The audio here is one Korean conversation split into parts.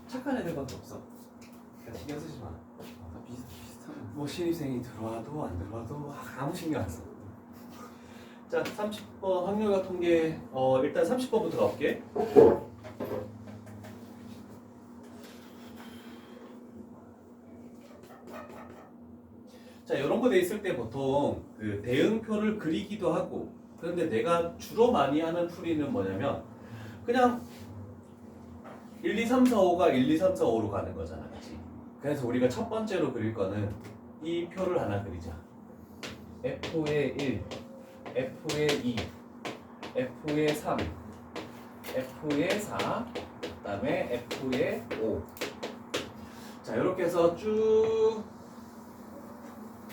착한 애들밖에 없어. 그러니까 신경 쓰지 마. 다 비슷한. 뭐 신입생이 들어와도 안 들어와도 아무 신경 안 써. 자, 30번 확률과 통계. 일단 30번부터 가볼게. 자, 이런 거 돼 있을 때 보통 그 대응표를 그리기도 하고, 그런데 내가 주로 많이 하는 풀이는 뭐냐면 그냥 1, 2, 3, 4, 5가 1, 2, 3, 4, 5로 가는 거잖아, 그치? 그래서 우리가 첫 번째로 그릴 거는 이 표를 하나 그리자. F의 1, F의 2, F의 3, F의 4, 그 다음에 F의 5. 자, 이렇게 해서 쭉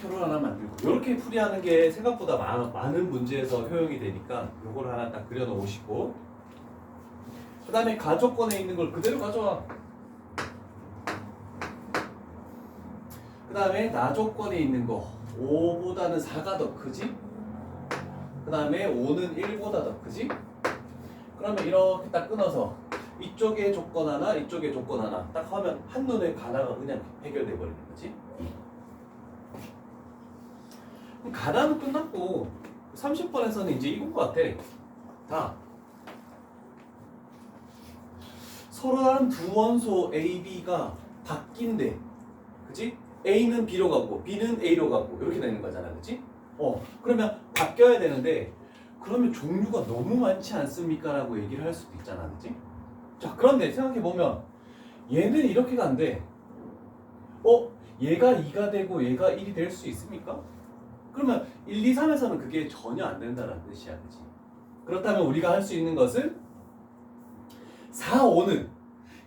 표를 하나 만들고, 이렇게 풀이하는 게 생각보다 많은 문제에서 효용이 되니까 요걸 하나 딱 그려 놓으시고, 그 다음에 가조건에 있는 걸 그대로 가져와. 그 다음에 나조건에 있는 거 5보다는 4가 더 크지? 그 다음에 5는 1보다 더 크지? 그러면 이렇게 딱 끊어서 이쪽에 조건 하나, 이쪽에 조건 하나 딱 하면 한눈에 가나가 그냥 해결돼 버리는 거지. 그럼 가나는 끝났고 30번에서는 이제 이건 것 같아. 다 서로 다른 두 원소 A, B가 바뀐대. 그치? A는 B로 가고 B는 A로 가고 이렇게 되는 거잖아. 그치? 그러면 바뀌어야 되는데 그러면 종류가 너무 많지 않습니까? 라고 얘기를 할 수도 있잖아. 그치? 자, 그런데 생각해보면 얘는 이렇게가 안 돼. 얘가 2가 되고 얘가 1이 될 수 있습니까? 그러면 1, 2, 3에서는 그게 전혀 안 된다는 뜻이야. 그치? 그렇다면 우리가 할 수 있는 것은 4, 5는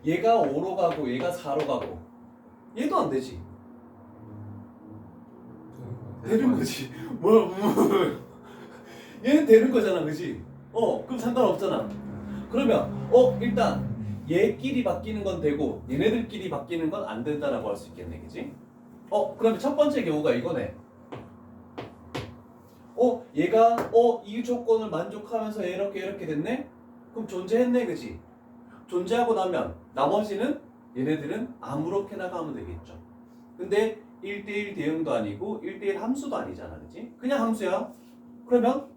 얘가 5로 가고 얘가 4로 가고 얘도 안 되지. 되는 거지. 얘는 되는 거잖아. 그치? 그럼 상관없잖아. 그러면 일단 얘끼리 바뀌는 건 되고 얘네들끼리 바뀌는 건 안 된다라고 할 수 있겠네. 그치? 그러면 첫 번째 경우가 이거네. 얘가 이 조건을 만족하면서 이렇게 됐네? 그럼 존재했네. 그치? 존재하고 나면 나머지는 얘네들은 아무렇게나 가면 되겠죠. 근데 1대1 대응도 아니고 1대1 함수도 아니잖아. 그치? 그냥 함수야. 그러면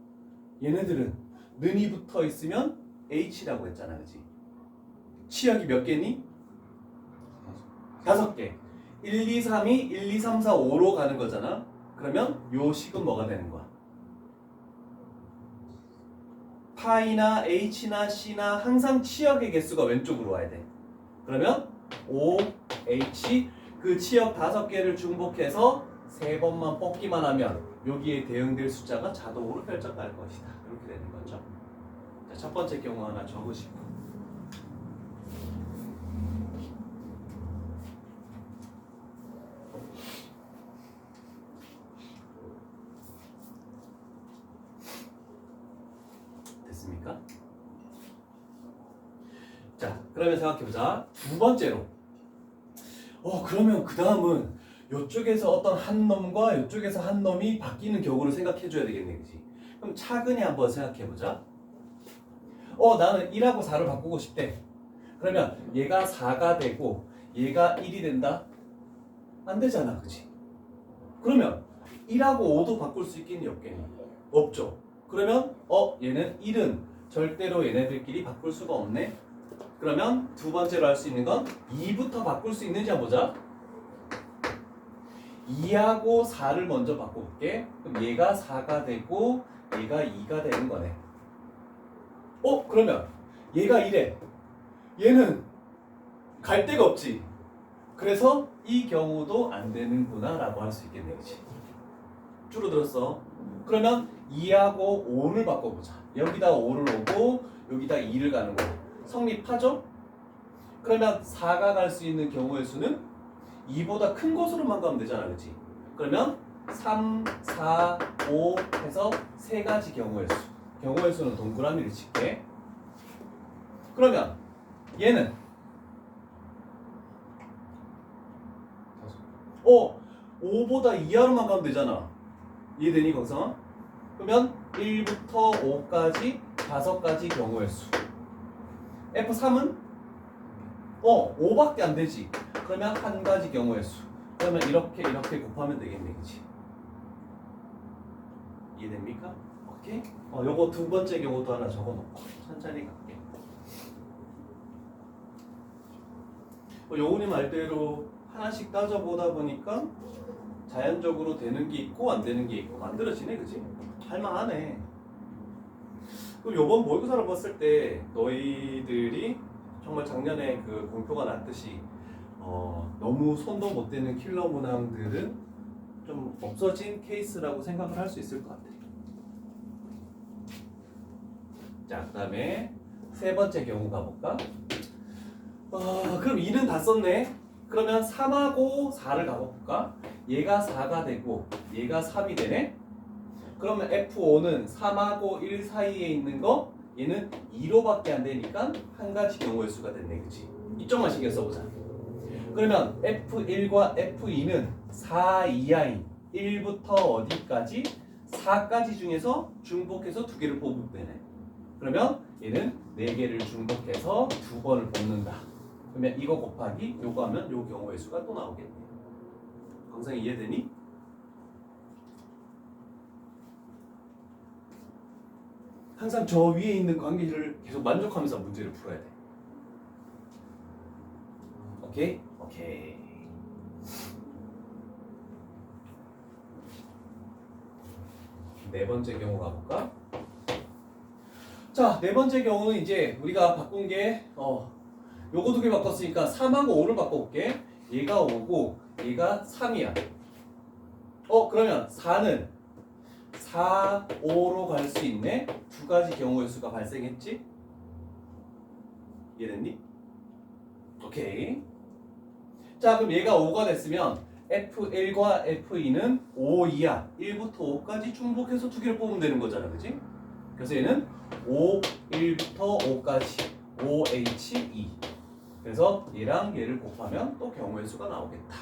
얘네들은 는이 붙어 있으면 H라고 했잖아. 그치? 치역이 몇 개니? 5개. 1, 2, 3이 1, 2, 3, 4, 5로 가는 거잖아. 그러면 요 식은 뭐가 되는 거야? 파이나 H나 C나 항상 치역의 개수가 왼쪽으로 와야 돼. 그러면 O, H 그 치역 5개를 중복해서 3번만 뽑기만 하면 여기에 대응될 숫자가 자동으로 결정할 것이다. 이렇게 되는 거죠. 자, 첫 번째 경우 하나 적으시고. 됐습니까? 자, 그러면 생각해보자. 두 번째로. 그러면 그 다음은 이쪽에서 어떤 한 놈과 이쪽에서 한 놈이 바뀌는 경우를 생각해줘야 되겠네. 그치? 그럼 차근히 한번 생각해보자. 나는 1하고 4를 바꾸고 싶대. 그러면 얘가 4가 되고 얘가 1이 된다? 안 되잖아. 그치? 그러면 1하고 5도 바꿀 수 있겠니? 없겠니? 없죠. 그러면 얘는 1은 절대로 얘네들끼리 바꿀 수가 없네. 그러면 두 번째로 할 수 있는 건 2부터 바꿀 수 있는지 한번 보자. 2하고 4를 먼저 바꿔볼게. 그럼 얘가 4가 되고 얘가 2가 되는 거네. 그러면 얘가 이래. 얘는 갈 데가 없지. 그래서 이 경우도 안 되는구나 라고 할 수 있겠네. 그치? 줄어들었어. 그러면 2하고 5를 바꿔보자. 여기다 5를 오고 여기다 2를 가는 거 성립하죠? 그러면 4가 갈 수 있는 경우의 수는 2보다 큰 곳으로만 가면 되잖아. 그치? 그러면 3, 4, 5 해서 3가지 경우의 수. 경우의 수는 동그라미를 칠게. 그러면 얘는 5보다 이하로만 가면 되잖아. 이해되니 걱정아? 그러면 1부터 5까지 5가지 경우의 수. F3은 5밖에 안 되지. 그러면 한 가지 경우의 수. 그러면 이렇게 곱하면 되겠네, 그치? 이해됩니까? 오케이? 요거 두 번째 경우도 하나 적어놓고 천천히 갈게. 요운이 말대로 하나씩 따져보다 보니까 자연적으로 되는 게 있고 안 되는 게 있고 만들어지네, 그치? 할만하네. 그럼 요번 모의고사를 봤을 때 너희들이 정말 작년에 그 공표가 났듯이 너무 손도 못 대는 킬러 문항들은 좀 없어진 케이스라고 생각을 할 수 있을 것 같아. 자, 그 다음에 세 번째 경우 가볼까? 그럼 2는 다 썼네. 그러면 3하고 4를 가볼까? 얘가 4가 되고 얘가 3이 되네. 그러면 F5는 3하고 1 사이에 있는 거 얘는 2로밖에 안 되니까 한 가지 경우의 수가 됐네, 그치? 이쪽만 신경 써보자. 그러면 F1과 F2는 4 이하인 1부터 어디까지? 4까지 중에서 중복해서 2개를 뽑으면 되네. 그러면 얘는 4개를 중복해서 2번을 뽑는다. 그러면 이거 곱하기 요거 하면 요 경우의 수가 또 나오겠네. 강상이 이해되니? 항상 저 위에 있는 관계를 계속 만족하면서 문제를 풀어야 돼. 오케이? 오케이. 네 번째 경우 가볼까? 자, 네 번째 경우는 이제 우리가 바꾼 게 요거 2개 바꿨으니까 3하고 5를 바꿔볼게. 얘가 5고 얘가 3이야. 그러면 4는 4, 5로 갈 수 있네. 2가지 경우의 수가 발생했지? 이해됐니? 오케이. 자, 그럼 얘가 5가 됐으면 F1과 F2는 5 이하 1부터 5까지 중복해서 2개를 뽑으면 되는 거잖아, 그치? 그래서 얘는 5, 1부터 5까지 5H2. 그래서 얘랑 얘를 곱하면 또 경우의 수가 나오겠다.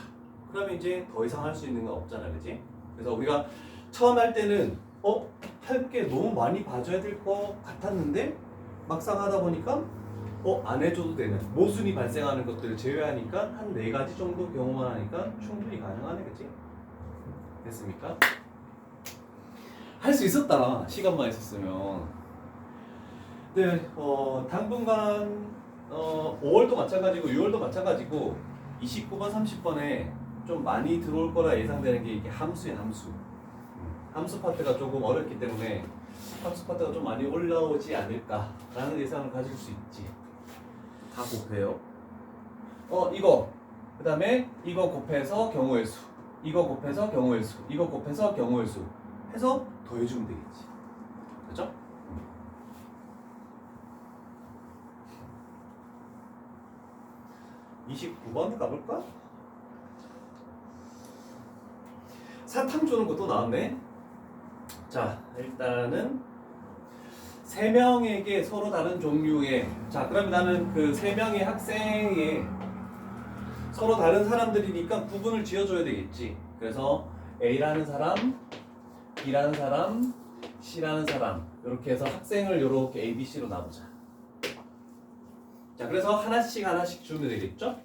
그러면 이제 더 이상 할 수 있는 건 없잖아, 그치? 그래서 우리가 처음 할 때는 할 게 너무 많이 봐줘야 될 것 같았는데 막상 하다 보니까 안 해줘도 되는 모순이 발생하는 것들을 제외하니까 한 4가지 정도 경우만 하니까 충분히 가능하네, 그치? 됐습니까? 할 수 있었다, 시간만 있었으면. 네, 당분간 5월도 마찬가지고 6월도 마찬가지고 29번, 30번에 좀 많이 들어올 거라 예상되는 게 이게 함수야, 함수. 함수 파트가 조금 어렵기 때문에 함수 파트가 좀 많이 올라오지 않을까라는 예상을 가질 수 있지. 다 곱해요. 이거 그 다음에 이거 곱해서 경우의 수, 이거 곱해서 경우의 수, 이거 곱해서 경우의 수 해서 더해주면 되겠지. 그렇죠? 29번 가볼까? 사탕 주는 것도 나왔네. 자, 일단은 3명에게 서로 다른 종류의, 자, 그러면 나는 그 3명의 학생에 서로 다른 사람들이니까 구분을 지어줘야 되겠지. 그래서 A라는 사람, B라는 사람, C라는 사람, 이렇게 해서 학생을 이렇게 A, B, C로 나누자. 자, 그래서 하나씩 주면 되겠죠?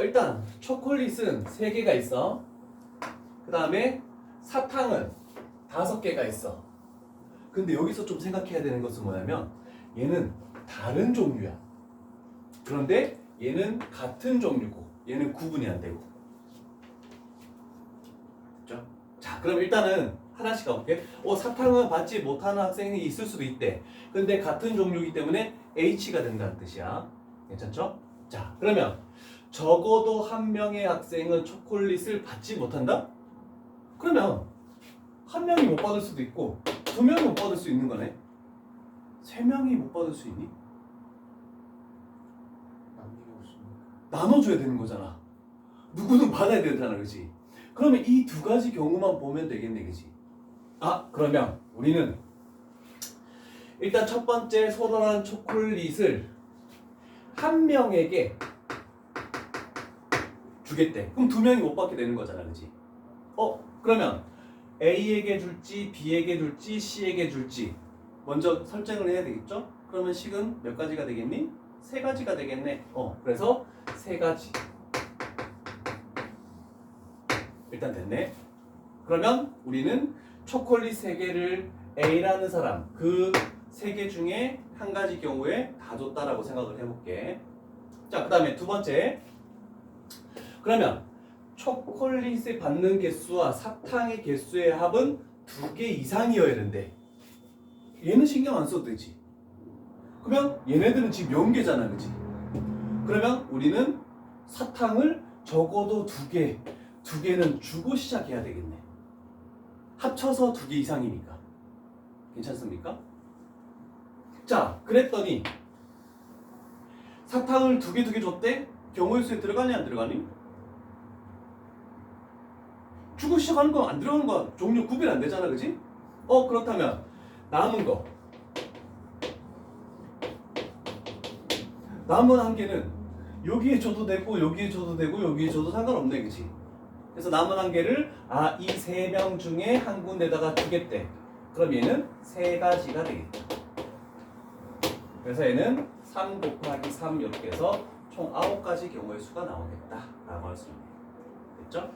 일단 초콜릿은 3개가 있어. 그 다음에 사탕은 5개가 있어. 근데 여기서 좀 생각해야 되는 것은 뭐냐면 얘는 다른 종류야. 그런데 얘는 같은 종류고 얘는 구분이 안 되고. 그렇죠? 자, 그럼 일단은 하나씩 가볼게. 사탕은 받지 못하는 학생이 있을 수도 있대. 근데 같은 종류이기 때문에 H가 된다는 뜻이야. 괜찮죠? 자, 그러면 적어도 한 명의 학생은 초콜릿을 받지 못한다? 그러면 한 명이 못 받을 수도 있고 2명이 못 받을 수 있는 거네. 3명이 못 받을 수 있니? 나눠줘야 되는 거잖아. 누구는 받아야 되잖아, 그렇지? 그러면 이 2가지 경우만 보면 되겠네, 그렇지? 그러면 우리는 일단 첫 번째 서로 다른 초콜릿을 한 명에게 주겠대. 그럼 2명이 못 받게 되는 거잖아, 그렇지? 그러면 A에게 줄지 B에게 줄지 C에게 줄지 먼저 설정을 해야 되겠죠? 그러면 식은 몇 가지가 되겠니? 세 가지가 되겠네. 그래서 세 가지. 일단 됐네. 그러면 우리는 초콜릿 세 개를 A라는 사람 그 세 개 중에 한 가지 경우에 다 줬다라고 생각을 해볼게. 자, 그 다음에 두 번째. 그러면 초콜릿을 받는 개수와 사탕의 개수의 합은 2개 이상이어야 되는데 얘는 신경 안 써도 되지. 그러면 얘네들은 지금 0개잖아, 그치? 그러면 우리는 사탕을 적어도 2개, 2개는 주고 시작해야 되겠네. 합쳐서 2개 이상이니까. 괜찮습니까? 자, 그랬더니 사탕을 2개 줬대? 경우의 수에 들어가니 안 들어가니? 주고 시작하는 거 안 들어가는 거 종류 구별 안 되잖아, 그치? 그렇다면 남은 거 남은 한 개는 여기에 줘도 되고 여기에 줘도 되고 여기에 줘도 상관없네, 그치? 그래서 남은 한 개를 이 3명 중에 한 군데다가 두겠대. 그럼 얘는 3가지가 되겠다. 그래서 얘는 3 곱하기 3 이렇게 해서 총 9가지 경우의 수가 나오겠다 라고 할 수 있네. 됐죠?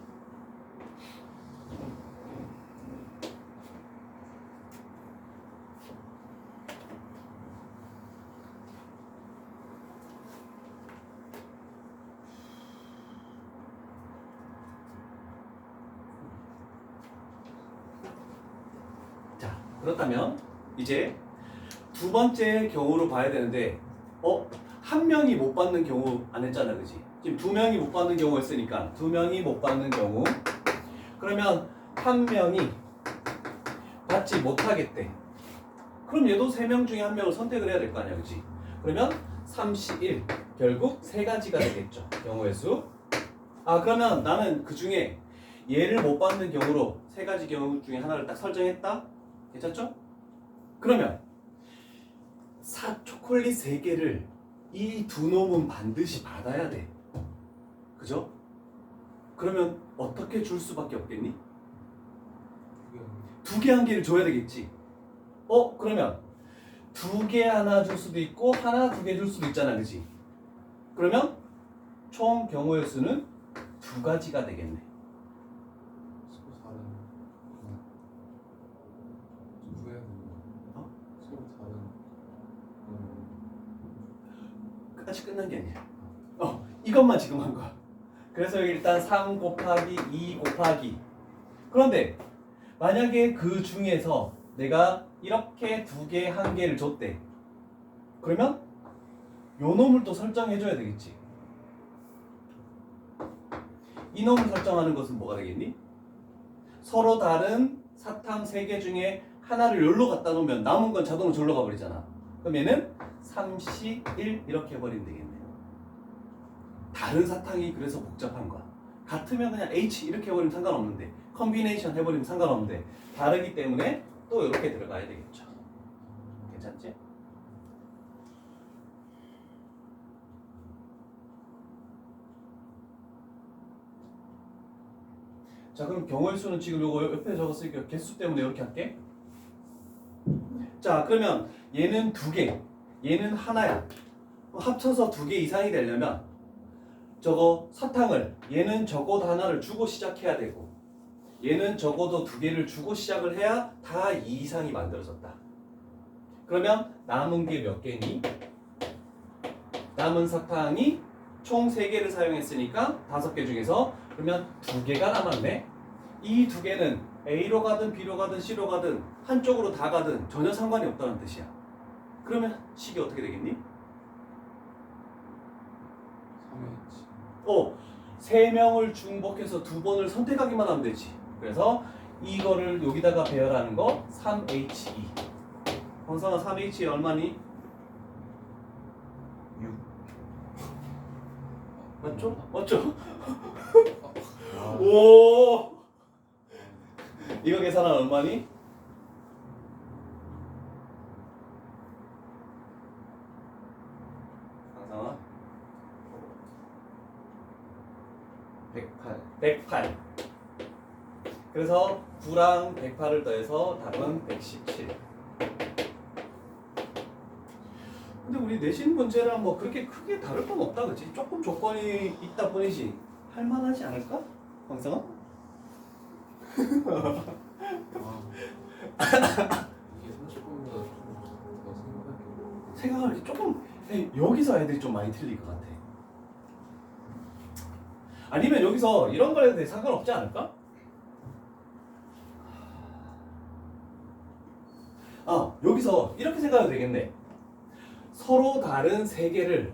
자, 그렇다면 이제 두 번째 경우로 봐야 되는데 한 명이 못 받는 경우 안 했잖아, 그치? 지금 2명이 못 받는 경우 했으니까 2명이 못 받는 경우 그러면 한 명이 받지 못하겠대. 그럼 얘도 3명 중에 한 명을 선택을 해야 될 거 아니야, 그치? 그러면 31 결국 3가지가 되겠죠, 경우의 수. 그러면 나는 그 중에 얘를 못 받는 경우로 3가지 경우 중에 하나를 딱 설정했다? 괜찮죠? 그러면 초콜릿 3개를 이 두 놈은 반드시 받아야 돼. 그죠? 그러면 어떻게 줄 수밖에 없겠니? 2개 한 개를 줘야 되겠지. 그러면 2개 하나 줄 수도 있고 하나 2개 줄 수도 있잖아, 그치? 그러면 총 경우의 수는 2가지가 되겠네. 끝까지 끝난 게 아니야. 이것만 지금 한 거야. 그래서 일단 3 곱하기 2 곱하기. 그런데 만약에 그 중에서 내가 이렇게 2개, 1개를 줬대. 그러면 요 놈을 또 설정해줘야 되겠지. 이 놈을 설정하는 것은 뭐가 되겠니? 서로 다른 사탕 3개 중에 하나를 여기로 갖다 놓으면 남은 건 자동으로 저기로 가버리잖아. 그럼 얘는 31 이렇게 해버리면 되겠네. 다른 사탕이 그래서 복잡한 거야. 같으면 그냥 H 이렇게 해버리면 상관없는데 컨비네이션 해버리면 상관없는데 다르기 때문에 또 이렇게 들어가야 되겠죠. 괜찮지? 자, 그럼 경우의 수는 지금 요거 옆에 적었으니까 개수 때문에 이렇게 할게. 자, 그러면 얘는 2개, 얘는 하나야. 합쳐서 2개 이상이 되려면 저거 사탕을 얘는 적어도 하나를 주고 시작해야 되고 얘는 적어도 2개를 주고 시작을 해야 다 2 이상이 만들어졌다. 그러면 남은 게 몇 개니? 남은 사탕이 총 3개를 사용했으니까 5개 중에서 그러면 2개가 남았네. 이 2개는 A로 가든 B로 가든 C로 가든 한쪽으로 다 가든 전혀 상관이 없다는 뜻이야. 그러면 식이 어떻게 되겠니? 3명을 중복해서 2번을 선택하기만 하면 되지. 그래서 이거를 여기다가 배열하는 거 3H2. 황상아 3H2 얼마니? 6. 맞죠? 맞죠? 오! 이거 계산하면 얼마니? 황상아 108. 그래서 9랑 108을 더해서 답은 117. 근데 우리 내신 문제랑 뭐 그렇게 크게 다를 건 없다, 그치? 조금 조건이 있다 뿐이지 할만하지 않을까? 황성아? 이게 30분보다 좀더 생각할게요. 생각할 게 조금 여기서 애들이 좀 많이 틀릴 것 같아. 아니면 여기서 이런 거에 대해 상관없지 않을까? 아, 여기서 이렇게 생각해도 되겠네. 서로 다른 세 개를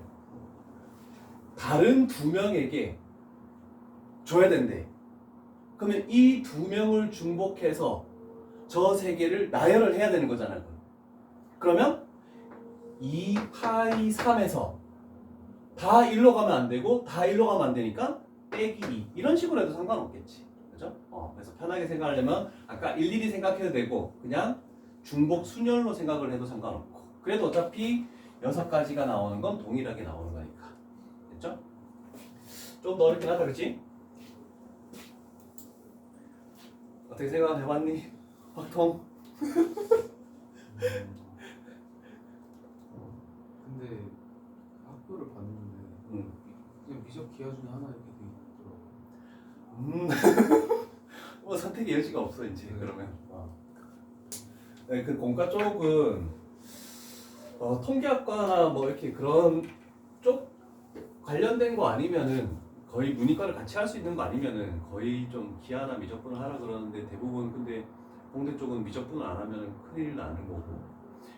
다른 두 명에게 줘야 된대. 그러면 이 두 명을 중복해서 저 세 개를 나열을 해야 되는 거잖아. 그러면 2파이 3에서 다 1로 가면 안 되고 다 1로 가면 안 되니까 빼기 2 이런 식으로 해도 상관없겠지. 그죠? 그래서 편하게 생각하려면 아까 일일이 생각해도 되고 그냥 중복 순열로 생각을 해도 상관없고 그래도 어차피 6가지가 나오는 건 동일하게 나오는 거니까. 됐죠? 좀 더 어렵긴 하다, 그치? 어떻게 생각해봤니? 확통? 근데 학교를 봤는데 그냥 미적 기하 중에 하나 이렇게 돼 있더라고. 뭐 선택의 여지가 없어 이제. 네. 그러면 네, 그 공과 쪽은 통계학과나 뭐 이렇게 그런 쪽 관련된 거 아니면은 거의 문이과를 같이 할 수 있는 거 아니면은 거의 좀 기하나 미적분을 하라 그러는데 대부분 근데 공대 쪽은 미적분을 안 하면 큰일 나는 거고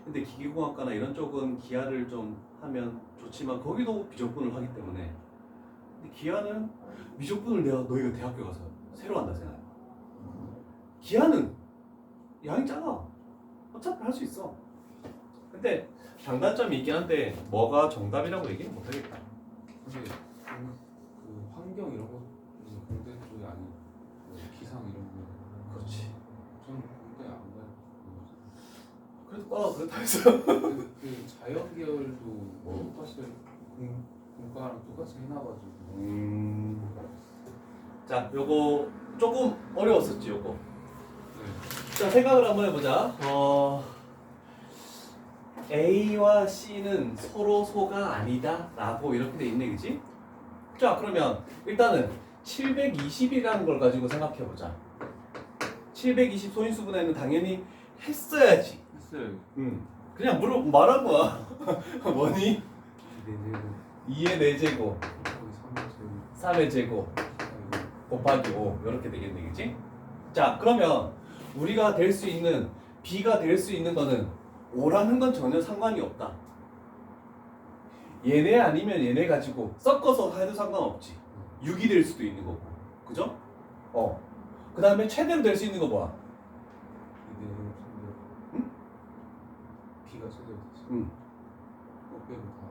근데 기계공학과나 이런 쪽은 기하를 좀 하면 좋지만 거기도 미적분을 하기 때문에 근데 기하는 미적분을 너희가 대학교 가서 새로 한다 생각해. 기하는 양이 작아. 어차피 할 수 있어. 근데 장단점이 있긴 한데 뭐가 정답이라고 얘기는 못하겠다. 근데 그 환경 이런 거 공대 쪽이 아니고 기상 이런 거. 그렇지. 저는 공대 안 가요. 그래도 그렇다 해서 그 자연 계열도 사실 공과랑 똑같이 해놔가지고. 자, 요거 조금 어려웠었지, 요거. 네. 자, 생각을 한번 해보자. A와 C는 서로 소가 아니다 라고 이렇게 돼 있네, 그치? 자, 그러면 일단은 720이라는 걸 가지고 생각해보자. 720 소인수분해는 당연히 했어야지. 했어요. 그냥 말한 거야. 뭐니? 네 2의 4제곱, 거기 3의 제곱 곱하기 5 이렇게 되겠네, 그치? 자, 그러면 우리가 될 수 있는 B가 될 수 있는 거는 5라는 건 전혀 상관이 없다. 얘네 아니면 얘네 가지고 섞어서 해도 상관없지. 6이 될 수도 있는 거고, 그죠? 그 다음에 최대로 될 수 있는 거 뭐야? 응? B가 최대로 되지. 응. 5 빼고 다.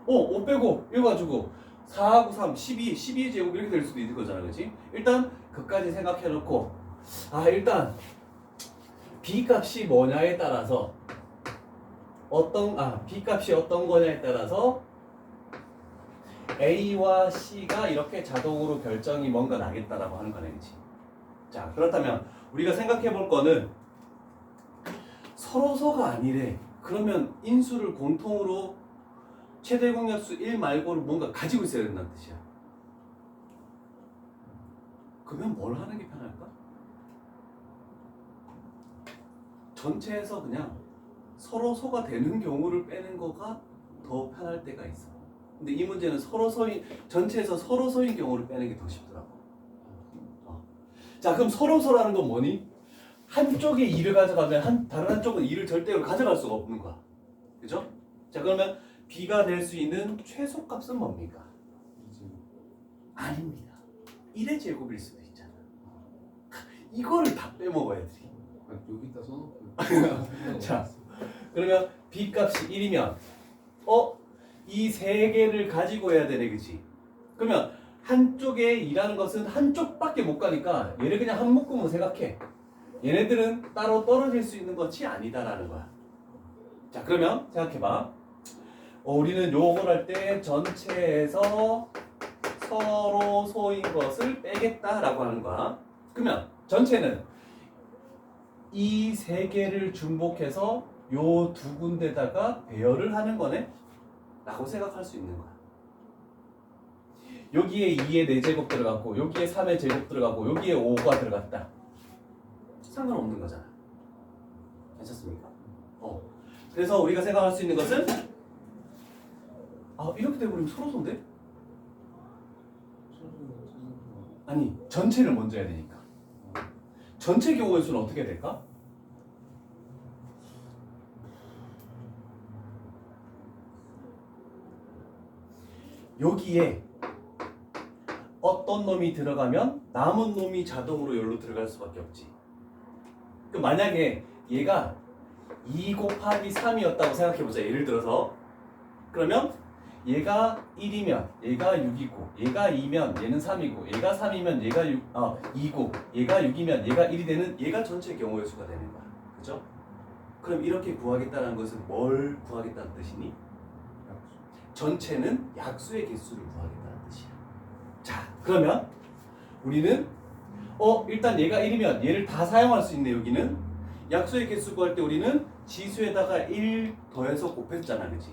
5 빼고 이거 가지고 4하고 3, 12의 제곱 이렇게 될 수도 있는 거잖아, 그치? 일단 그까지 생각해 놓고 일단 B 값이 뭐냐에 따라서 B 값이 어떤 거냐에 따라서 A와 C가 이렇게 자동으로 결정이 뭔가 나겠다라고 하는 거네, 그치? 자, 그렇다면 우리가 생각해 볼 거는 서로서가 아니래. 그러면 인수를 공통으로 최대 공약수 1 말고를 뭔가 가지고 있어야 된다는 뜻이야. 그러면 뭘 하는 게 편할까? 전체에서 그냥 서로서가 되는 경우를 빼는 거가 더 편할 때가 있어. 근데 이 문제는 전체에서 서로서인 경우를 빼는 게 더 쉽더라고. 자, 그럼 서로서라는 건 뭐니? 한쪽에 2를 가져가면 다른 한쪽은 2를 절대로 가져갈 수가 없는 거야. 그죠? 자, 그러면 B가 될 수 있는 최소값은 뭡니까? 아닙니다. 1의 제곱일 수도 있잖아. 이거를 다 빼먹어야 돼. 여기다 써놓고. 자, 그러면 B 값이 1이면 이 세 개를 가지고 해야 되네, 그치? 그러면 한쪽에 2라는 것은 한쪽밖에 못 가니까 얘를 그냥 한 묶음으로 생각해. 얘네들은 따로 떨어질 수 있는 것이 아니다라는 거야. 자, 그러면 생각해봐. 우리는 요걸 할 때 전체에서 서로 소인 것을 빼겠다라고 하는 거야. 그러면 전체는 이 세 개를 중복해서 요 두 군데다가 배열을 하는 거네. 라고 생각할 수 있는 거야. 여기에 2의 4제곱 들어갔고 여기에 3의 제곱 들어갔고 여기에 5가 들어갔다. 상관없는 거잖아. 괜찮습니까? 그래서 우리가 생각할 수 있는 것은 이렇게 돼버리면 서로소인데? 아니 전체를 먼저 해야 되니까. 전체 경우의 수는 어떻게 될까? 여기에 어떤 놈이 들어가면 남은 놈이 자동으로 여기로 들어갈 수밖에 없지. 그 만약에 얘가 2 곱하기 3이었다고 생각해보자. 예를 들어서 그러면 얘가 1이면 얘가 6이고 얘가 2면 얘는 3이고 얘가 3이면 얘가 2고 얘가 6이면 얘가 1이 되는 얘가 전체 경우의 수가 되는 거야. 그죠? 그럼 이렇게 구하겠다는 것은 뭘 구하겠다는 뜻이니? 전체는 약수의 개수를 구하겠다는 뜻이야. 자, 그러면 우리는 일단 얘가 1이면 얘를 다 사용할 수 있네. 여기는 약수의 개수 구할 때 우리는 지수에다가 1 더해서 곱했잖아. 그치?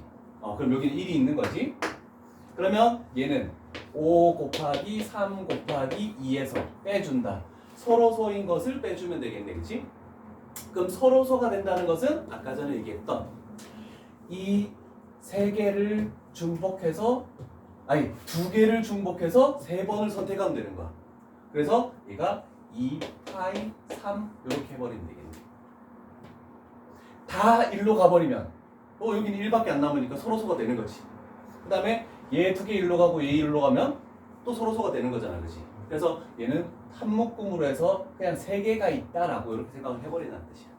그럼 여기는 1이 있는 거지. 그러면 얘는 5 곱하기 3 곱하기 2에서 빼준다. 서로소인 것을 빼주면 되겠네. 그치? 그럼 서로소가 된다는 것은 아까 전에 얘기했던 이 3개를 중복해서 두 개를 중복해서 3번을 선택하면 되는 거야. 그래서 얘가 2, 파이, 3 이렇게 해버리면 되겠네. 다 1로 가버리면 여기는 1밖에 안 남으니까 서로소가 되는 거지. 그 다음에 얘 2개 1로 가고 얘 1로 가면 또 서로소가 되는 거잖아. 그치? 그래서 얘는 한 묶음으로 해서 그냥 3개가 있다라고 이렇게 생각을 해버리는 뜻이야.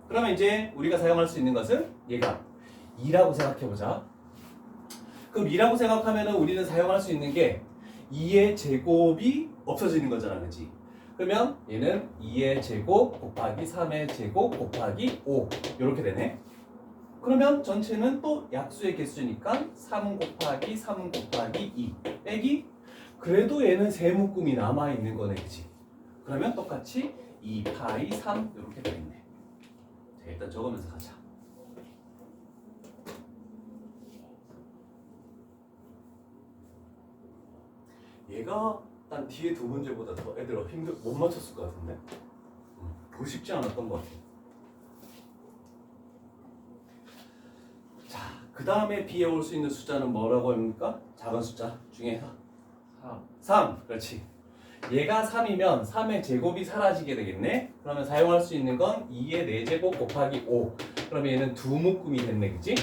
그러면 이제 우리가 사용할 수 있는 것은 얘가 2라고 생각해보자. 그럼 2라고 생각하면 우리는 사용할 수 있는 게 2의 제곱이 없어지는 거잖아. 그치? 그러면 얘는 2의 제곱 곱하기 3의 제곱 곱하기 5 이렇게 되네. 그러면 전체는 또 약수의 개수니까 3 곱하기 3 곱하기 2 빼기 그래도 얘는 세 묶음이 남아있는 거네. 그치? 그러면 똑같이 2 파이 3 이렇게 되겠네. 자, 일단 적으면서 가자. 얘가 난 뒤에 두 문제보다 더 애들 못 맞췄을 것 같은데? 더 쉽지 않았던 것 같아. 자, 그 다음에 B에 올 수 있는 숫자는 뭐라고 합니까? 작은 숫자 중에서 3. 그렇지. 얘가 3이면 3의 제곱이 사라지게 되겠네. 그러면 사용할 수 있는 건 2의 4제곱 곱하기 5. 그러면 얘는 두 묶음이 됐네. 그치?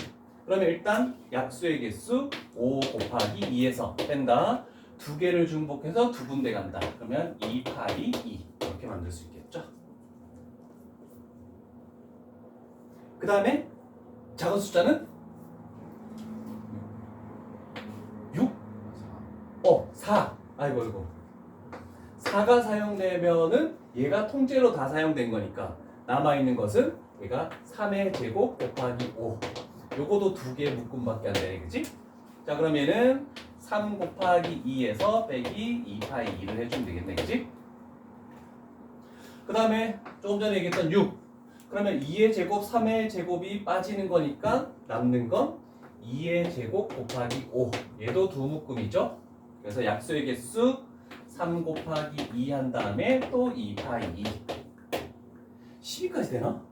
그러면 일단 약수의 개수 5 곱하기 2에서 뺀다. 두 개를 중복해서 두 군데 간다. 그러면 2 파이 2 이렇게 만들 수 있겠죠. 그 다음에 작은 숫자는 6? 4. 아이고 4가 사용되면은 얘가 통째로 다 사용된 거니까 남아있는 것은 얘가 3의 제곱 곱하기 5. 요거도 두 개 묶음밖에 안 되네. 그치? 자, 그럼 얘는 3 곱하기 2에서 빼기 2 파이 2를 해주면 되겠네. 그치? 그 다음에 조금 전에 얘기했던 6. 그러면 2의 제곱, 3의 제곱이 빠지는 거니까 남는 건 2의 제곱 곱하기 5. 얘도 두 묶음이죠? 그래서 약수의 개수 3 곱하기 2 한 다음에 또 2 파이 2. 12까지 되나?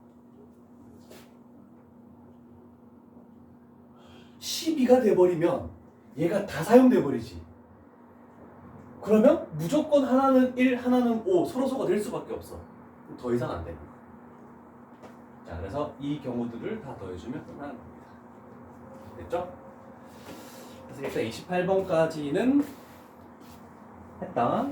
12가 돼버리면 얘가 다 사용돼 버리지. 그러면 무조건 하나는 1, 하나는 5 서로소가 될 수밖에 없어. 더 이상 안 돼. 자, 그래서 이 경우들을 다 더해주면 끝나는 겁니다. 됐죠? 그래서 일단 28번까지는 했다.